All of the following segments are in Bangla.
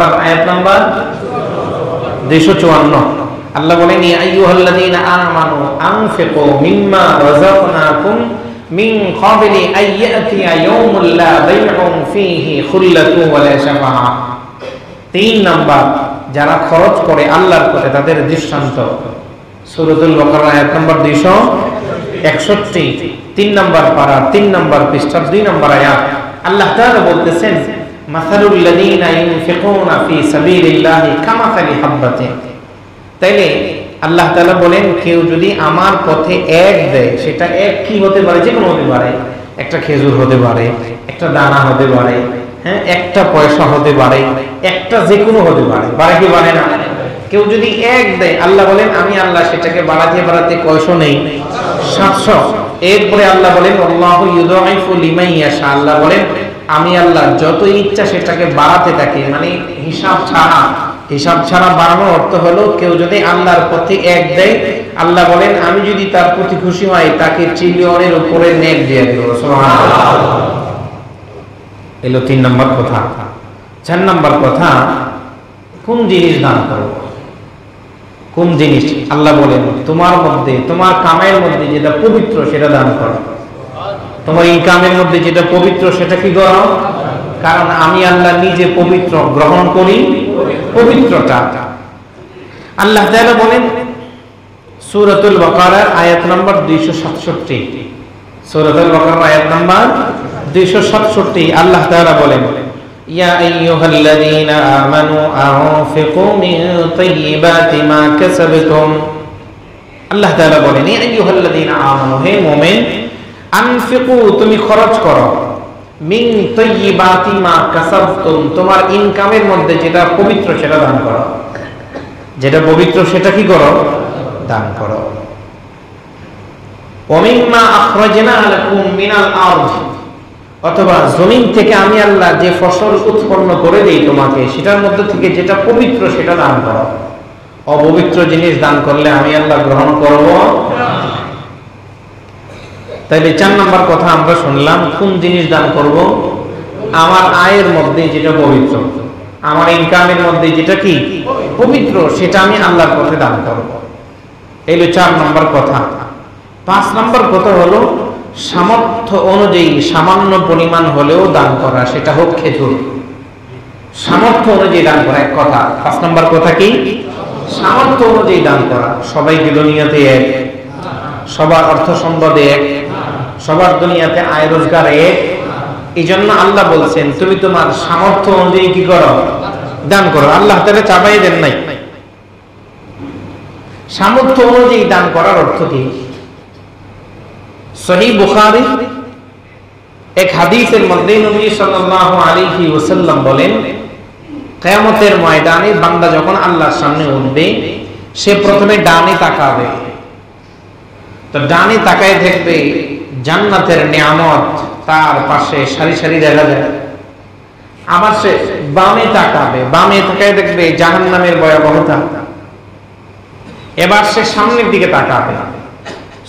বাকার আয়াত নাম্বার 254। আল্লাহ বলেন ইয়া আইয়ুহাল্লাযীনা আমানু আনফিকু মিম্মা রাযাকনাকুম মিন ক্বাবলি আন ইয়াতিয়া ইয়াউমুন লা বাইউন ফীহি খুল্লাতুন ওয়া লা শাফাআহ। 3 নাম্বার যারা খরচ করে আল্লাহর পথে তাদের দৃষ্টান্ত, সূরাতুল বাকারা আয়াত নাম্বার 261, 3 নাম্বার পারা 3 নাম্বার পৃষ্ঠা 2 নাম্বার আয়াত। আল্লাহ তাআলা বলতেছেন মাসালুল লাযীনা ইউনফিকুনা ফী সাবিলিল্লাহি কামাসালি হাববাতিন। তাইলে আল্লাহ তাআলা বলেন কেউ যদি আমার পথে এক দেয়, সেটা এক কি হতে পারে, যে কোনো হতে পারে, একটা খেজুর হতে পারে, একটা দানা হতে পারে, হ্যাঁ, একটা পয়সা হতে পারে, একটা যে কোনো হতে পারে, পারে কি পারে না? কেউ যদি এক দেয়, আল্লাহ বলেন আমি আল্লাহ সেটাকে বাড়াতে বাড়াতে কয়শো নেই, 700। এরপরে আল্লাহ বলেন আল্লাহু ইউদাইফু লিমান ইয়াশা, আল্লাহ বলেন আমি আল্লাহ যত ইচ্ছা সেটাকে বাড়াতে থাকি, মানে হিসাব ছাড়া বাড়ানোর অর্থ হলো কেউ যদি আল্লাহর পথে এক দেয়, আল্লাহ বলেন আমি যদি তার প্রতি খুশি হই তাকে ট্রিলিয়নের উপরে নেক দিয়ে দেব। সুবহানাল্লাহ। এলো 3 নম্বর কথা। 4 নম্বর কথা, কোন জিনিস দান করো, কোন জিনিস? আল্লাহ বলেন তোমার মধ্যে, তোমার কামের মধ্যে যেটা পবিত্র সেটা দান করো, তোমার ইনকামের মধ্যে যেটা পবিত্র সেটা কি করো, কারণ আমি আল্লাহ নিজে পবিত্র, গ্রহণ করি পবিত্রটা। আল্লাহ তাআলা বলেন সূরাতুল বাকারার আয়াত নাম্বার 267, সূরাতুল বাকারার আয়াত নাম্বার 267 আল্লাহ তাআলা বলেন ইয়া আইয়ুহাল্লাযীনা আমানু আনফিকু মিন তাইয়্যিবাতি মা কাসাবতুম। আল্লাহ তাআলা বলেন ইয়া আইয়ুহাল্লাযীনা আমানু, হে মুমিন, আনফিকু তুমি খরচ করো, মিন তাইয়্যিবাতি মা কাসাবতুম তোমার ইনকামের মধ্যে যেটা পবিত্র সেটা দান করো, যেটা পবিত্র সেটা কি করো, দান করো। ওয়া মিম্মা আখরাজনা লাকুম মিনাল আরদ, অথবা জমিন থেকে আমি আল্লাহ যে ফসল উৎপন্ন করে দেই তোমাকে সেটার মধ্যে থেকে যেটা পবিত্র সেটা দান করো। অপবিত্র জিনিস দান করলে আমি আল্লাহ গ্রহণ করব না। তাইলে 4 নম্বর কথা আমরা শুনলাম, কোন জিনিস দান করব, আমার আয়ের মধ্যে যেটা পবিত্র, আমার ইনকামের মধ্যে যেটা কি পবিত্র সেটা আমি আল্লাহর পথে দান করব। এই হলো 4 নম্বর কথা। 5 নম্বর কথা হলো সামর্থ্য অনুযায়ী সামান্য পরিমাণ হলেও দান করা, সেটা হোক খেজুর, সামর্থ্য অনুযায়ী দান করা এক কথা। 5 নম্বর কথা কি, সামর্থ্য অনুযায়ী দান করা। সবাই কি দুনিয়াতে এক, সবার অর্থ সম্পদে এক, সবার দুনিয়াতে আয় রোজগার এক? এই জন্য আল্লাহ বলছেন তুমি তোমার সামর্থ্য অনুযায়ী কি করো, দান করো। আল্লাহ তাআলা চাপাই দেন নাই। সামর্থ্য অনুযায়ী দান করার অর্থ কি? সহিহ বুখারী এক হাদিসের মধ্যে নবী সাল্লাল্লাহু আলাইহি ওয়াসাল্লাম বলেন কিয়ামতের ময়দানে বান্দা যখন আল্লাহর সামনে উঠবে, সে প্রথমে ডানে তাকাবে, তো ডানে তাকায় দেখবে জান্নাতের নিয়ামত তার পাশে সারি সারি দেখা যায়। আবার সে বামে তাকাবে, বামে তাকায় দেখবে জাহান্নামের ভয়াবহতা। এবার সে সামনের দিকে তাকাবে,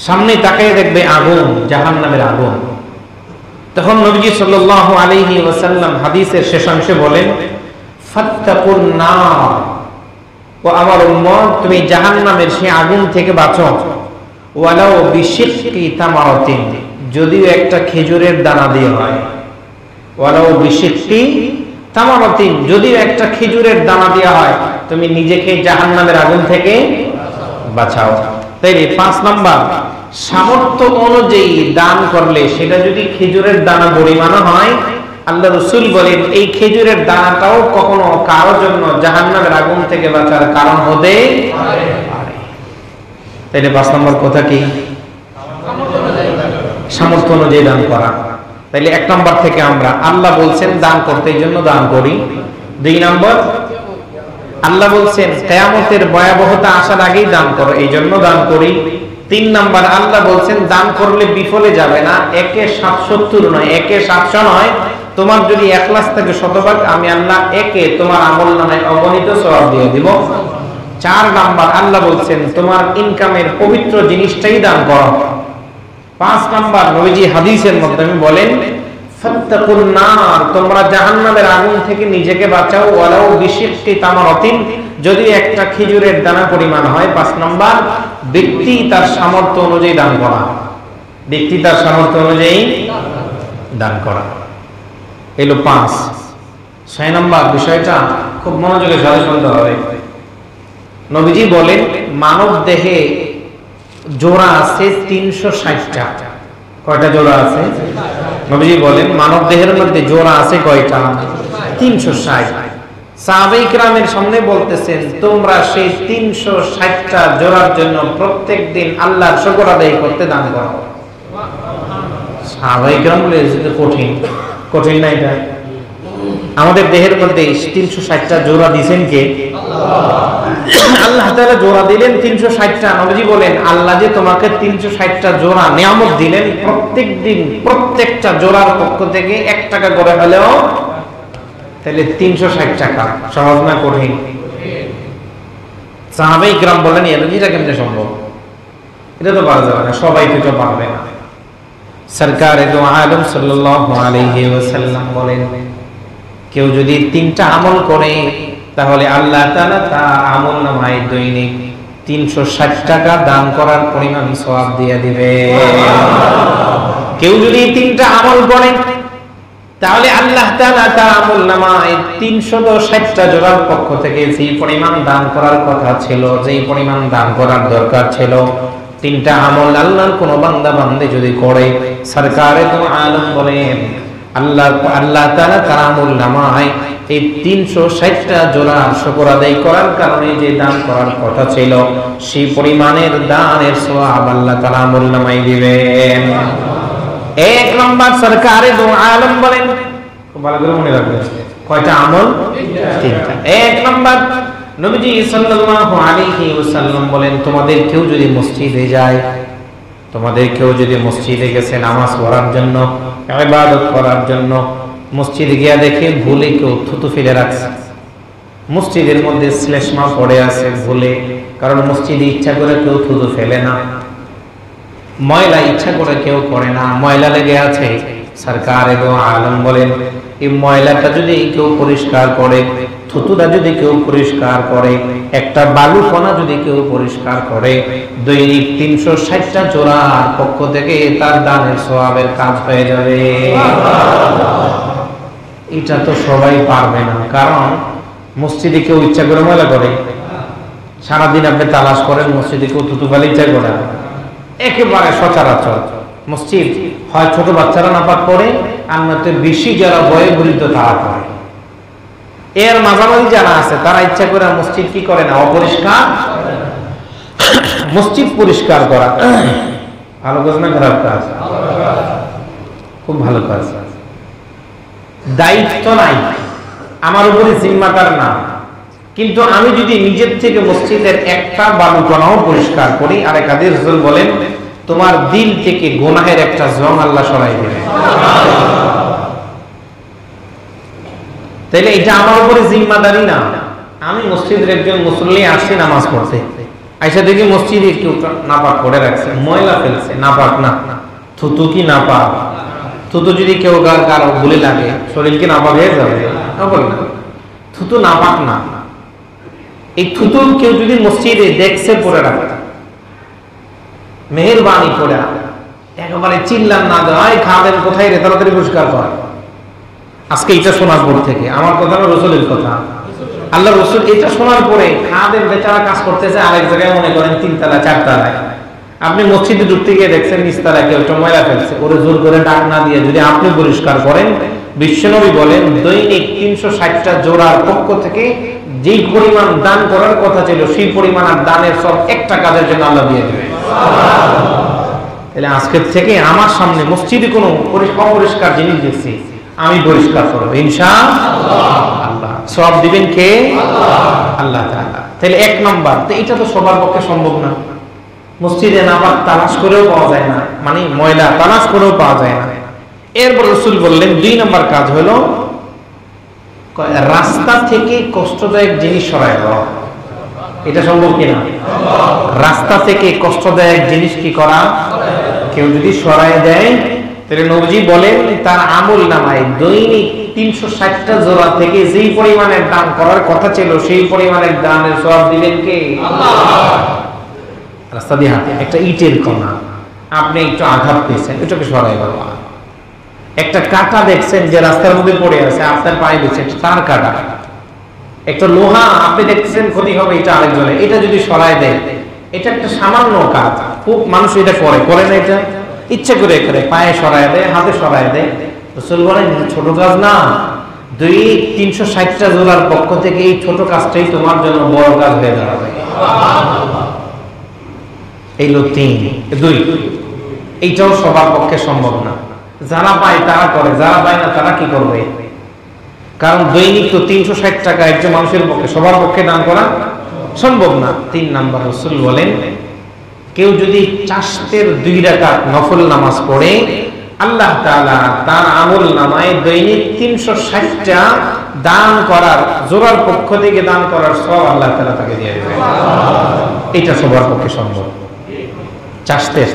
সামনে তাকায় দেখবে আগুন, জাহান্নামের আগুন। তখন নবী সাল্লাল্লাহু আলাইহি ওয়াসাল্লাম হাদিসের শেষাংশে বলেন ফাত্তাকুন নার, ও আমার উম্মত তুমি জাহান্নামের সেই আগুন থেকে বাঁচো, ওয়ালাউ বিশিক্কি তামারাতিন, যদিও একটা খেজুরের দানা দিয়ে হয়, ওয়ালাউ বিশিক্কি তামারাতিন, যদিও একটা খেজুরের দানা দিয়ে হয়, তুমি নিজেকে জাহান্নামের আগুন থেকে বাঁচাও। তাই 5 নাম্বার, সামর্থ্য অনুযায়ী দান করলে সেটা যদি খেজুরের দানা পরিমাণও হয়, আল্লাহ রাসূল বলেন এই খেজুরের দানাটাও কখনো কারোর জন্য জাহান্নামের আগুন থেকে বাঁচার কারণ হতে পারে। তাইলে 5 নম্বর কথা কি, সামর্থ্য অনুযায়ী দান করা। তাইলে 1 নম্বর থেকে আমরা আল্লাহ বলছেন দান করতে, এই জন্য দান করি। 2 নম্বর, আল্লাহ বলছেন কিয়ামতের ভয়াবহতা আসার আগেই দান করো, এই জন্য দান করি। 3 নম্বর, আল্লাহ বলছেন দান করলে বিফলে যাবে না, 1 এ 770 নয়, 1 এ 700 নয়, তোমার যদি ইখলাস থাকে শতভাগ, আমি আল্লাহ 1 এ তোমার আমলনামায় অগণিত সওয়াব দিয়ে দিব। 4 নম্বর, আল্লাহ বলছেন তোমার ইনকামের পবিত্র জিনিসটাই দান করো। 5 নম্বর, নবীজি হাদিসের মাধ্যমে বলেন ফাত্তাকুন নার, তোমরা জাহান্নামের আগুন থেকে নিজেকে বাঁচাও, ওয়ালাউ বিশিক্কি তামারাতিন, যদি একটা খেজুরের দানা পরিমাণ হয়। 5 নাম্বার, ব্যক্তি তার সামর্থ্য অনুযায়ী দান করা, ব্যক্তি তার সামর্থ্য অনুযায়ী দান করা। এলো 5। 6 নাম্বার বিষয়টা খুব মনোযোগের সাথে শুনতে হবে। নবীজি বলেন মানব দেহে জোড়া আছে 360টা। কয়টা জোড়া আছে? নবীজি বলেন মানব দেহের মধ্যে জোড়া আছে কয়টা? 360। সাহাবায়ে কেরামের সামনে বলতেছেন তোমরা সেই 360টা জোড়ার জন্য প্রত্যেক দিন আল্লাহর শুকর আদায় করতে দান করো। সাহাবায়ে কেরাম বলে এটা কঠিন, কঠিন না এটা? আমাদের দেহের মধ্যে 360টা জোড়া দিবেন কে? আল্লাহ তাআলা জোড়া দিলেন 360টা। নবীজি বলেন আল্লাহ যে তোমাকে 360টা জোড়া নিয়ামত দিলেন, প্রত্যেক দিন প্রত্যেকটা জোড়ার পক্ষ থেকে 1 টাকা করে হলেও, তাহলে 360 টাকা। সহজ না কঠিন? সাহাবায়ে কেরাম বলেন এটা কেমনে সম্ভব? এটা তো পারা যাবে না, সবাই তো পারবে না। সরকারে দো আলম সাল্লাল্লাহু আলাইহি ওয়াসাল্লাম বলেন কেউ যদি 3টা আমল করে তাহলে আল্লাহ তাআলা তার আমলনামায় দৈনিক 360 টাকা দান করার পরিমাণ সওয়াব দিয়ে দিবে। কেউ যদি 3টা আমল করে তাহলে আল্লাহ তাআলা তার আমলনামায় 360টা জোড়ার পক্ষ থেকে যেই পরিমাণ দান করার কথা ছিল, যেই পরিমাণ দান করার দরকার ছিল, 3টা আমল আল্লাহর কোন বান্দা বান্দে যদি করে, সরকারে তো আলম বলেন আল্লাহ তাআলা তার আমলনামায় এই 360টা জোড়া শুকর আদায় করার কারণে যে দান করার কথা ছিল সেই পরিমাণের দানের সওয়াব আল্লাহ তাআলা আমলনামায় দিবেন। 1 নম্বর সরকারে দো আলম বলেন, খুব ভালো করে মনে রাখবেন কয়টা আমল? 3টা। 1 নম্বর নবীজি সাল্লাল্লাহু আলাইহি ওয়াসাল্লাম বলেন তোমাদের কেউ যদি মসজিদে যায়, তোমাদের কেউ যদি মসজিদে গেছে নামাজ পড়ার জন্য, ইবাদত করার জন্য, মসজিদে গিয়া দেখে ভুলে কেউ থুতু ফেলে রাখছে, মসজিদের মধ্যে শ্লেষ্মা পড়ে আছে ভুলে, কারণ মসজিদে ইচ্ছা করে কেউ থুতু ফেলে না, ময়লা ইচ্ছা করে কেউ করে না, ময়লা লেগে আছে, সরকারে দো আলম বলেন এই ময়লাটা যদি কেউ পরিষ্কার করে, থুতুটা যদি কেউ পরিষ্কার করে, একটা বালু কণা যদি কেউ পরিষ্কার করে, দৈনিক 360টা জোড়ার পক্ষ থেকে তার দানের সওয়াবের কাজ হয়ে যাবে। এটা তো সবাই পারবে না, কারণ মসজিদে কেউ ইচ্ছা করে ময়লা করে? সারাদিন আপনি তালাশ করেন মসজিদে কেউ থুতু ফেলে ইচ্ছা করে? একেবারে সচরাচর মসজিদ হয় ছোট বাচ্চারা নাপাক করে, আর নয়তো বেশি যারা বয়োবৃদ্ধ তারা করে। এর মাঝামাঝি যারা আছে তারা ইচ্ছা করে মসজিদ কি করে না, অপরিষ্কার। মসজিদ পরিষ্কার করা ভালো কাজ না খারাপ কাজ? খুব ভালো কাজ। দায়িত্ব নাই, আমার উপরে জিম্মাদার না, কিন্তু আমি যদি নিজের থেকে মসজিদের একটা বালুকণাও পরিষ্কার করি, আর এক হাদিস রাসূল বলেন তোমার দিল থেকে গুনাহের একটা জং আল্লাহ সরাই দেবে। তাইলে এটা আমার উপরে জিম্মাদারি না। আমি মসজিদের একজন মুসল্লি আসছি নামাজ পড়তে, আইসা দেখি মসজিদে একটু নাপাক করে রাখছে, ময়লা ফেলছে, নাপাক না? থুতু কি নাপাক? থুতু যদি কেউ কারো ভুলে লাগে শরীর কি নাপাক হয়ে যাবে? না, থুতু নাপাক না। এই থুতু কেউ যদি মসজিদে দেখছে পড়ে রাখে, মেহেরবানি করে একেবারে চিল্লান না দেয়, খাবেন কোথায় রে, তাড়াতাড়ি পরিষ্কার কর। আজকে এটা শোনার পর থেকে, আমার কথা না রাসূলের কথা, আল্লাহ রাসূল এটা শোনার পরে খাদেম বেচারা কাজ করতেছে আরেক জায়গায়, মনে করেন 3 তলা 4 তলায়, আপনি মসজিদে ঢুকতে গিয়ে দেখছেন নিচতলায় কেউ একটা ময়লা ফেলছে, ওরে জোর করে ডাক না দিয়ে যদি আপনি পরিষ্কার করেন, বিশ্বনবী বলেন দৈনিক 360টা জোড়ার পক্ষ থেকে যেই পরিমাণ দান করার কথা ছিল সেই পরিমাণ আর দানের সব একটা কাজের জন্য আল্লাহ দিয়ে দেবে। তাহলে আজকের থেকে আমার সামনে মসজিদে কোনো অপরিষ্কার জিনিস দেখছি, আমি পরিষ্কার করবো ইনশাআল্লাহ। সওয়াব দিবেন কে? আল্লাহ তাআলা। তাহলে 1 নম্বর, তো এটা তো সবার পক্ষে সম্ভব না। মসজিদে নাপাক তালাশ করেও পাওয়া যায় না, মানে ময়লা তালাশ করেও পাওয়া যায় না। এরপর রাসূল বললেন 2 নম্বর কাজ হলো রাস্তা থেকে কষ্টদায়ক জিনিস সরায় দেওয়া। এটা সম্ভব কিনা? রাস্তা থেকে কষ্টদায়ক জিনিস কি করা? কেউ যদি সরায় দেয় তাহলে নবীজি বলেন তার আমল নামায় দৈনিক 360টা জোড়া থেকে যেই পরিমাণের দান করার কথা ছিল সেই পরিমাণের দানের সওয়াব দিবেন কে? আল্লাহ। রাস্তা দিয়ে হাঁটে একটা ইটের কণা আপনি একটু আঘাত পেয়েছেন, এটাকে সরাই বাবা। একটা কাঁটা দেখছেন যে রাস্তার মধ্যে পড়ে আছে, আপনার পায়ে দিচ্ছে তার কাঁটা। একটা লোহা আপনি দেখছেন ক্ষতি হবে, এটা আরেকজনের, এটা যদি সরাই দেয়, এটা একটা সামান্য কাজ। খুব মানুষ এটা করে না, এটা ইচ্ছা করে করে পায়ে সরাই দেয়, হাতে সরাই দেয়। রাসূল বলেন ছোট কাজ না, 360টা জোড়ার পক্ষ থেকে এই ছোট কাজটাই তোমার জন্য বড় কাজ হয়ে দাঁড়াবে। এই হলো 2। এইটাও সবার পক্ষে সম্ভব না। যারা পায় তারা করে, যারা পায় না তারা কি করবে? কারণ দৈনিক তো 360 টাকা একজন মানুষের পক্ষে, সবার পক্ষে দান করা সম্ভব না। 3 নাম্বার রাসূল বলেন কেউ যদি চাশতের 2 রাকাত নফল নামাজ পড়ে, আল্লাহ তাআলা তার আমল নামায় দৈনিক 360টা দান করার, জোড়ার পক্ষ থেকে দান করার সওয়াব আল্লাহ তাআলা তাকে দিয়ে দেবেন। এটা সবার পক্ষে সম্ভব। চাশতের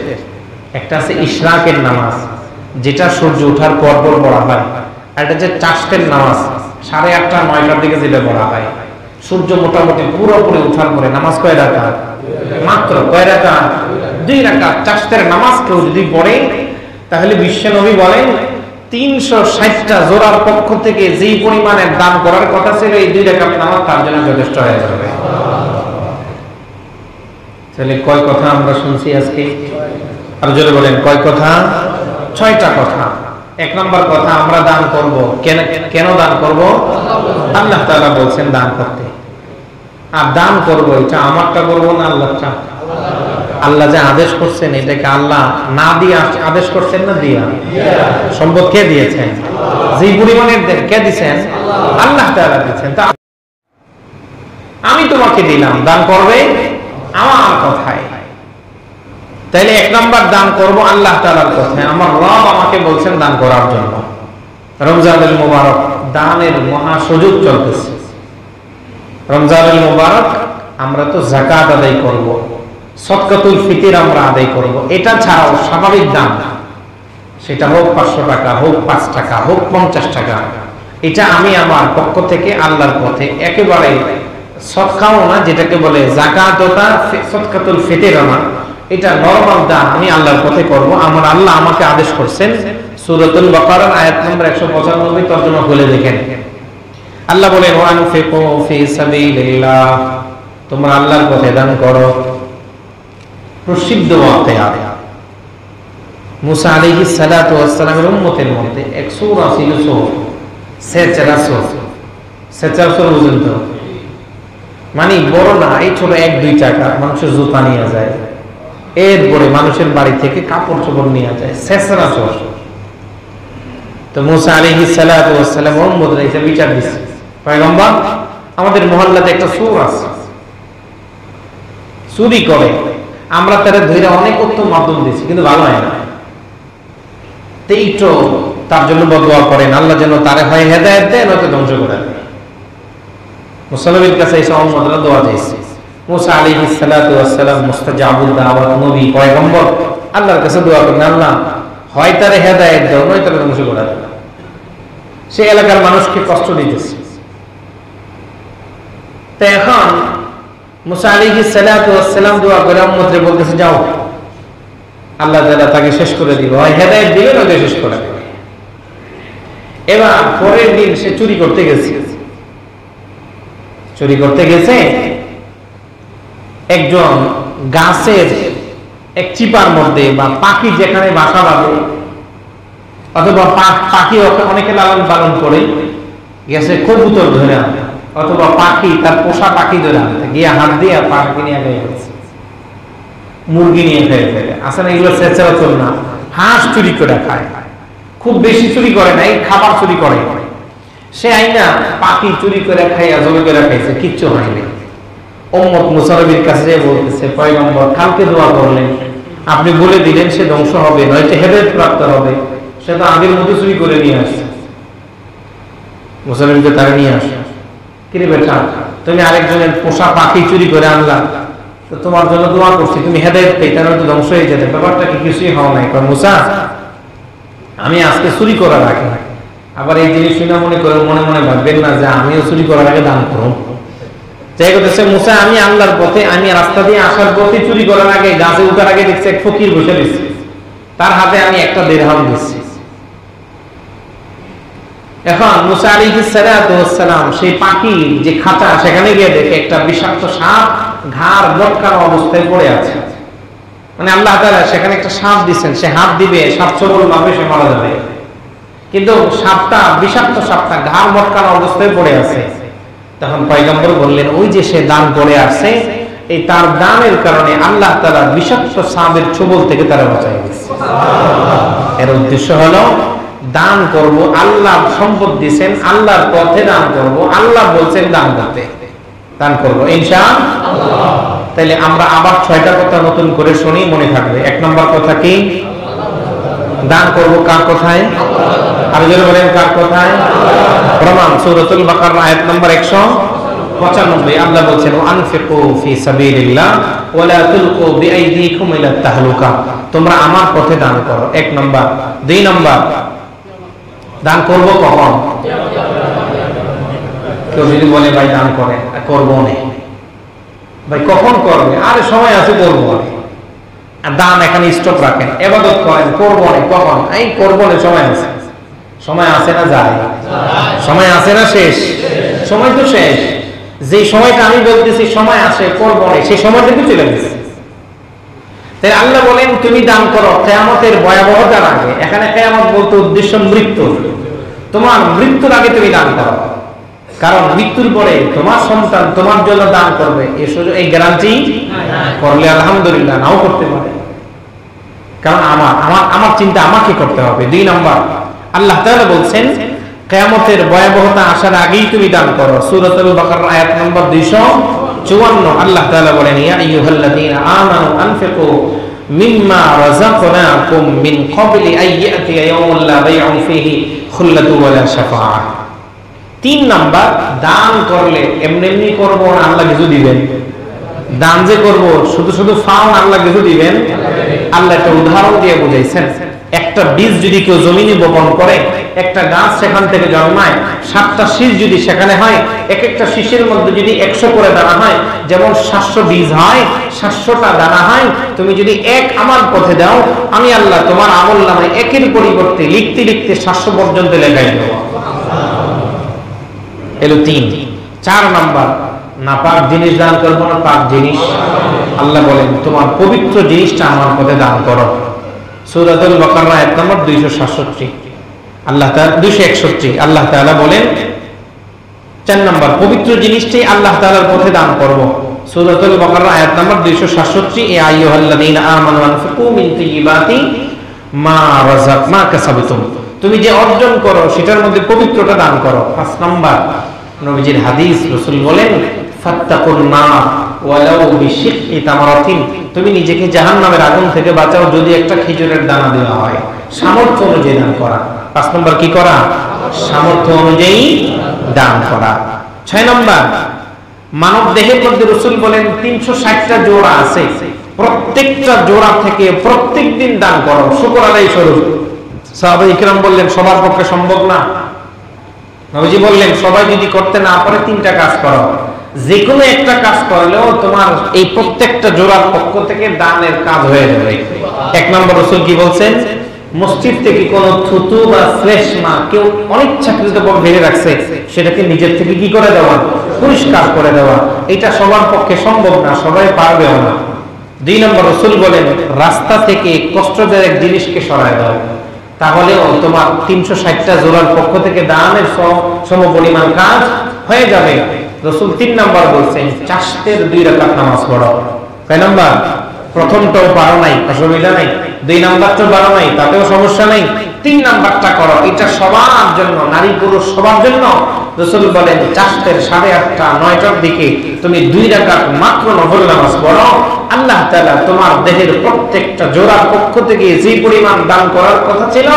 একটা আছে ইশরাকের নামাজ, যেটা সূর্য ওঠার পর পর পড়া হয়, আর এটা যে চাশতের নামাজ 8:30 9টার দিকে যেটা পড়া হয়। সূর্য মোটামুটি পুরোপুরি ওঠার পরে নামাজ কয় রাকাত? মাত্র কয় রাকাত? 2 রাকাত। চাশতের নামাজ কেউ যদি পড়ে, তাহলে বিশ্বনবী বলেন 360টা জোড়ার পক্ষ থেকে যেই পরিমাণের দান করার কথা ছিল, এই 2 রাকাত নামাজ তার জন্য যথেষ্ট হয়ে যাবে। তাহলে কয় কথা আমরা শুনছি আজকে? আর জোরে বলেন কয় কথা? 6টা কথা। 1 নম্বর কথা, আমরা দান করব। কেন দান করব? আল্লাহ তাআলা বলছেন দান করতে। আর দান করব এটা আমারটা করব না আল্লাহটা? আল্লাহ যে আদেশ করছেন, এটাকে আল্লাহ না দিয়ে আদেশ করছেন না দিয়া? সম্পদ কে দিয়েছেন? যে পরিমাণের কে দিয়েছেন? আল্লাহ তাআলা দিয়েছেন। তা আমি তোমাকে দিলাম, দান করবে আমার কথায়। তাইলে 1 নাম্বার দান করব আল্লাহ তাআলার কথায়। আমার রব আমাকে বলছেন দান করার জন্য। রমজানুল মুবারক, দানের মহা সুযোগ চলতেছে। রমজানুল মুবারক আমরা তো যাকাত আদায় করব, সদকাতুল ফিতর আমরা আদায় করব। এটা ছাড়াও স্বাভাবিক দান, সেটা হোক 500 টাকা, হোক 5 টাকা, হোক 50 টাকা, এটা আমি আমার পক্ষ থেকে আল্লাহর পথে, একেবারে সদকাও না, যেটাকে বলে যাকাতটা সদকাতুল ফিতর না, এটা নরমাল দান আমি আল্লাহর পথে করব। আমার আল্লাহ আমাকে আদেশ করছেন। সূরাতুল বাকারার আয়াত নম্বর 195 তর্জমা খুলে দেখেন। আল্লাহ বলেন ওয়ানফিকু ফি সাবিলিল্লাহ, তোমরা আল্লাহর পথে দান করো। প্রসিদ্ধ ওয়াকিয়া, মুসা আলাইহিস সালাতু ওয়াস সালামের উম্মতের মধ্যে এক সূরা ছিল, সেচরা সূরা বুঝেন তো? মানে বড় না, এই ছোট 1-2 টাকা মানুষের জুতা নিয়ে যায়, এরপরে মানুষের বাড়ি থেকে কাপড় চোপড় নিয়ে যায়, সেচরা সূরা। তো মুসা আলাইহিস সালাতু ওয়াস সালাম উম্মতরা এটা বিচার দিচ্ছে, পয়গম্বর আমাদের মহল্লাতে একটা চোর আছে, চুরি করে, আমরা তারা ধরে অনেক উত্তম মাধ্যম দিচ্ছি, কিন্তু ভালো হয় না। তো তার জন্য বদদোয়া করেন, আল্লাহ যেন তারে হয় হেদায়েত দেয়, নয়তো ধ্বংস করে দেয়। মুসলমানের কাছে এসে উম্মতরা দোয়া চাইছে। মুসা আলাইহিস সালাতু ওয়াস সালাম মুস্তাজাবুদ দাওয়াত নবী, পয়গম্বর, আল্লাহর কাছে দোয়া করেন, আল্লাহ হয় তারে হেদায়েত দাও, নয় তারে ধ্বংস করে দাও। সে এলাকার মানুষকে কষ্ট দিতেছে। তো এখন মুসা আলাইহিস সালাতু ওয়াস সালাম দোয়া করে উম্মতরে বলতেছে, যাও আল্লাহ তাআলা তাকে শেষ করে দিবে, হয় হেদায়েত দিবে নয়তো শেষ করে দিবে। এবার পরের দিন সে চুরি করতে গেছে। একজন গাছের এক চিপার মধ্যে বা পাখি যেখানে বাসা বাঁধে, অথবা পাখি অনেকে লালন পালন করে, গেছে কবুতর ধরে আনতে, অথবা পাখি তার পোষা পাখি ধরে আনতে গিয়ে হাত দিয়ে পাখি নিয়ে গেছে, মুরগি নিয়ে খেয়ে ফেলে। আসলে এগুলো সচরাচর না। হাঁস চুরি করে খায়, খুব বেশি চুরি করে নাই, খাবার চুরি করে। সে আইনা পাখি চুরি করে খাইয়া জমি করে খাইছে, কিচ্ছু হয়নি। উম্মত মুসা নবীর কাছে যে বলতেছে, পয়গম্বর কালকে দোয়া করলেন, আপনি বলে দিলেন সে ধ্বংস হবে, নয়তো হেদায়েত প্রাপ্ত হবে, সে তো আগের মতো চুরি করে নিয়ে আসছে। মুসা নবীকে তারা নিয়ে আসে, কিরে বেটা তুমি আরেকজনের পোষা পাখি চুরি করে আনলা, তো তোমার জন্য দোয়া করছি, তুমি হেদায়েত পেয়ে, তার তো ধ্বংস হয়ে যেতে, ব্যাপারটা কি কিছুই হওয়া নাই। মুসা আমি আজকে চুরি করার আগে, আবার এই জিনিস শুনে মনে করে মনে মনে ভাববেন না যে আমিও চুরি করার আগে দান করব। যাই করতেছে মুসা, আমি আল্লাহর পথে, আমি রাস্তা দিয়ে আসার পথে চুরি করার আগে গাছে উঠার আগে দেখছি এক ফকির বসে দিচ্ছে, তার হাতে আমি একটা দিরহাম দিচ্ছি। এখন মুসা আলাইহিস সালাম সেই পাখির যে খাঁচা, সেখানে গিয়ে দেখে একটা বিষাক্ত সাপ ঘাড় বটকানো অবস্থায় পড়ে আছে। মানে আল্লাহ তাআলা সেখানে একটা সাপ দিচ্ছেন, সে হাত দিবে, সাপ সবল ভাবে সে মারা যাবে, কিন্তু সাপটা, বিষাক্ত সাপটা ঘাড় বটকানো অবস্থায় পড়ে আছে। তখন পয়গম্বর বললেন, ওই যে সে দান করে আসছে, এই তার দানের কারণে আল্লাহ তাআলা বিষাক্ত সাপের ছোবল থেকে তারা বাঁচায় দিয়েছে। এর উদ্দেশ্য হলো দান করব, আল্লাহ সম্পদ দিয়েছেন, আল্লাহর পথে দান করব, আল্লাহ বলছেন দান করতে, দান করব ইনশাআল্লাহ। তাহলে আমরা আবার 6টা কথা নতুন করে শুনি, মনে থাকবে। 1 নম্বর কথা কি? দান করব কার কথায়? আর যারা বলেন কার কথায়? প্রমাণ সূরাতুল বাকারা আয়াত নম্বর 195, আল্লাহ বলছেন আনফিকু ফি সাবিলিল্লাহ ওয়া লা তুলকু বিআইদিকুম ইলা তাহলুকা, তোমরা আমার পথে দান করো। 1 নম্বর। 2 নম্বর, দান করব কখন? কেউ যদি বলে ভাই দান করে, করব না ভাই, কখন করবে? আরে সময় আছে, করবো না। দান এখানে স্টপ রাখেন, ইবাদত করেন, করবো না কখন? এই করবো না, সময় আছে। সময় আছে না যায়? সময় আছে না শেষ? সময় তো শেষ। যে সময়টা আমি বলতেছি সময় আছে, করবো না, সেই সময়টা তো চলে গেছে। তাই আল্লাহ বলেন তুমি দান করো কিয়ামতের ভয়াবহতার আগে। এখানে কিয়ামত বলতে উদ্দেশ্য মৃত্যু। তোমার মৃত্যুর আগে তুমি দান করো, কারণ মৃত্যুর পরে তোমার সন্তান তোমার জন্য দান করবে, এই গ্যারান্টি করলে আলহামদুলিল্লাহ, নাও করতে পারে। কারণ আমার চিন্তা আমাকে করতে হবে। 2 নম্বর, আল্লাহ তাআলা বলছেন কিয়ামতের ভয়াবহতা আসার আগেই তুমি দান করো। সূরাতুল বাকারা আয়াত নম্বর 254, আল্লাহ তাআলা বলেন ইয়া আইয়ুহাল্লাযীনা আমানু আনফিকু মিম্মা রাযাকনাকুম মিন ক্বাবলি আইয়াতিয়া ইয়াউমুন লা বাইউন ফীহি খুল্লাতু ওয়ালা শাফাআহ। 3 নাম্বার, দান করলে এমনি এমনি করবো না, আল্লাহ কিছু দিবেন। দান যে করবো শুধু শুধু ফাও, আল্লাহ কিছু দিবেন। আল্লাহ একটা উদাহরণ দিয়ে বুঝাইছেন, একটা বীজ যদি কেউ জমিনে বপন করে, একটা গাছ সেখান থেকে জন্মায়, 7টা শীষ যদি সেখানে হয়, এক একটা শীষের মধ্যে যদি 100 করে দানা হয়, যেমন 700 বীজ হয়, 700টা দানা হয়। তুমি যদি 1 আমার পথে দাও, আমি আল্লাহ তোমার আমলনামায় 1-এর পরিবর্তে লিখতে লিখতে 700 পর্যন্ত লেখাই দেব। এলো 3। 4 নাম্বার, নাপাক জিনিস দান করবো না, পাক জিনিস। আল্লাহ বলেন তোমার পবিত্র জিনিসটা আমার পথে দান করো। সূরাতুল বাকারা আয়াত নম্বর 267, আল্লাহ তাআলা 261, আল্লাহ তাআলা বলেন 4 নাম্বার, পবিত্র জিনিসটাই আল্লাহ তাআলার পথে দান করব। সূরাতুল বাকারা আয়াত নম্বর 267, ইয়া আইয়ুহাল্লাযীনা আমানু আনফিকু মিন তাইয়্যিবাতি মা কাসাবতুম, তুমি যে অর্জন করো সেটার মধ্যে পবিত্রটা দান করো। 5 নাম্বার, নবীজির হাদিস, রাসূল বলেন ফাত্তাকুন নার ওয়ালাউ বিশিক্কি তামারাতিন, তুমি নিজেকে জাহান্নামের আগুন থেকে বাঁচাও যদি একটা খেজুরের দানা দেওয়া হয়। সামর্থ্য অনুযায়ী দান করা। 5 নম্বর কি করা? সামর্থ্য অনুযায়ী দান করা। 6 নম্বর, মানব দেহের মধ্যে রাসূল বলেন 360টা জোড়া আছে, প্রত্যেকটা জোড়া থেকে প্রত্যেকদিন দান করো শুকর আদায় স্বরূপ। সাহাবায়ে কিরাম বললেন সবার পক্ষে সম্ভব না। নবীজি বললেন সবাই যদি করতে না পারে 3টা কাজ করো, যে কোনো একটা কাজ করলেও তোমার এই প্রত্যেকটা জোড়ার পক্ষ থেকে দানের কাজ হয়ে যাবে। 1 নম্বর, রাসূল কি বলছেন? মসজিদ থেকে কোন থুতু বা শ্লেষ্মা কেউ অনিচ্ছাকৃত বেড়ে রাখছে, সেটাকে নিজের থেকে কি করে দেওয়া? পরিষ্কার করে দেওয়া। এটা সবার পক্ষে সম্ভব না, সবাই পারবেও না। 2 নম্বর, রাসূল বলেন রাস্তা থেকে কষ্টদায়ক জিনিসকে সরায় দাও, তাহলেও তোমার 360টা জোড়ার পক্ষ থেকে দানের সমপরিমাণ কাজ হয়ে যাবে। রাসূল 3 নাম্বার বলছেন চাষের 2 রাকাত নামাজ পড়ো। কয় নাম্বার? প্রথমটাও পারো নাই, অসুবিধা নাই। 2 নাম্বারটাও পারো নাই, তাতেও সমস্যা নাই। 3 নাম্বারটা করো, এটা সবার জন্য, নারী পুরুষ সবার জন্য। রাসূল বলেন চাষের 8:30 9টার দিকে তুমি 2 রাকাত মাত্র নফল নামাজ পড়ো, আল্লাহ তাআলা তোমার দেহের প্রত্যেকটা জোড়ার পক্ষ থেকে যে পরিমাণ দান করার কথা ছিল,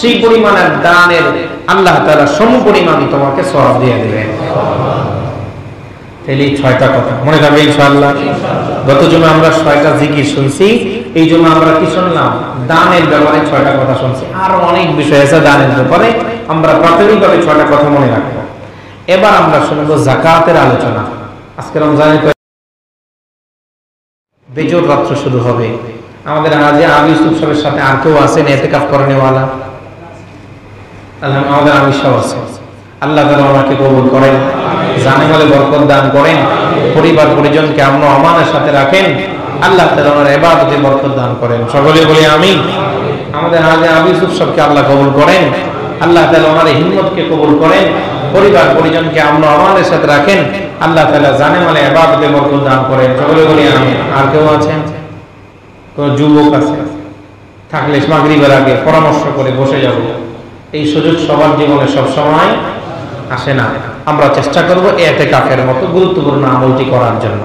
সেই পরিমাণের দানের আল্লাহ তাআলা সমপরিমাণ তোমাকে সওয়াব দিয়ে দেবেন। তাহলে 6টা কথা মনে থাকবে ইনশাআল্লাহ। গত জুমে আমরা 6টা জিকির শুনছি, এই জন্য আমরা কি শুনলাম? দানের ব্যাপারে 6টা কথা শুনছি, আরো অনেক বিষয় আছে দানের ব্যাপারে, আমরা প্রাথমিকভাবে 6টা কথা মনে রাখবো। এবার আমরা শুনবো জাকাতের আলোচনা। আজকে রমজানের বেজোর রাত্র শুরু হবে। আমাদের হাজী আবু ইউসুফ সাহেবের সাথে আর কেউ আছেন ইতিকাফ করেনেওয়ালা? আমাদের আমির সাহেব আছে। আল্লাহ তাআলা ওনাকে কবুল করেন, জানে মালে বরকত দান করেন, পরিবার পরিজনকে আমন আমানের সাথে রাখেন, আল্লাহ তাআলা ওনার ইবাদতে বরকত দান করেন। সকলে বলি আমিন। আমাদের হাজী আবু ইউসুফ সাহেবকে আল্লাহ কবুল করেন, আল্লাহ তাআলা ওনার হিম্মতকে কবুল করেন, পরিবার পরিজনকে আমন আমানের সাথে রাখেন, আল্লাহ তাআলা জানে মালে ইবাদতে বরকত দান করেন। সকলে বলি আমিন। আর কেউ আছেন? কোন যুবক আছে? থাকলে মাগরিবের আগে পরামর্শ করে বসে যাব। এই সুযোগ সবার জীবনে সব সময় আসে না। আমরা চেষ্টা করব ইতিকাফের মতো গুরুত্বপূর্ণ আমলটি করার জন্য।